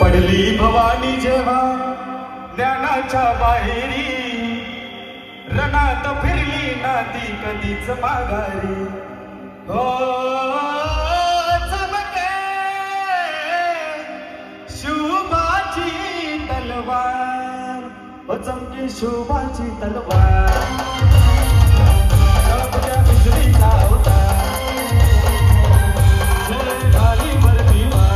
पडली भवानी जेव्हा ज्ञानाच्या बाहेरी, रणात फिरली ना ती कधीच माघारी. हो चमके शुभाची तलवार, हो चमके शुभाची तलवार, चमक्या बिजलीचा अवतार, खाली भरती वार.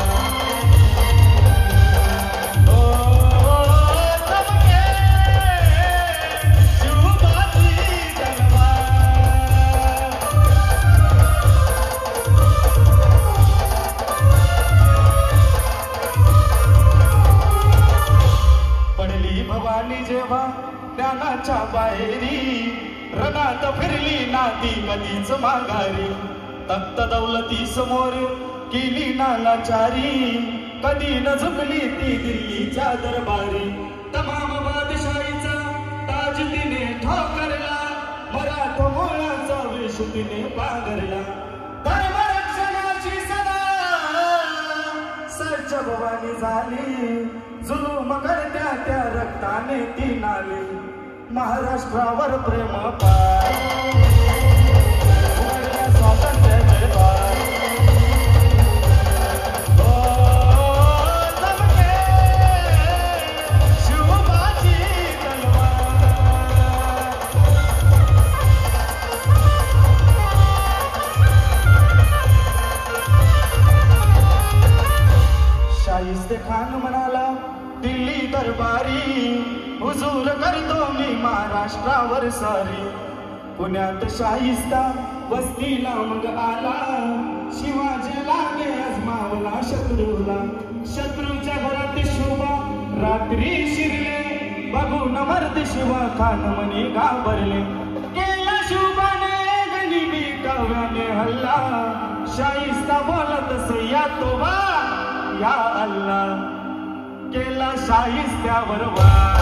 जेव्हा ज्ञानाच्या बाहेरी, रणात फिरली ना ती कधीच माघारी. तख्त दौलती समोर केली नालाचारी, कधी न झुकली ती दिल्लीच्या दरबारी. तमाम बादशाहीचा ताज तिने ठोकरला, मराठमोळ्याचा वेश तिने पांघरला. धर्मरक्षणाची सदा सज्ज भवानी झाली, जुलूम करत्या त्या रक्ताने ती नाली. महाराष्ट्रावर प्रेम पाय, उघडल्या स्वातंत्र्याचे द्वार. हो चमके शुभाची तलवार. शाहिस्ते खान म्हणाला दिल्ली दरबारी, हुजूर करतो मी महाराष्ट्रावर सारी. पुण्यात शाहिस्ता वस्तीला मग आला, शिवाजीला ने आजमावला शत्रूला. शत्रूच्या घरात शोभा रात्री शिरले, बघून मर्द शिवा खान म्हणे घाबरले. केला शुभाने गनिमी काव्याने हल्ला, शाहिस्ता बोलत सय्या तोबा या अल्लाह. केला शाहिस्त्यावर वार.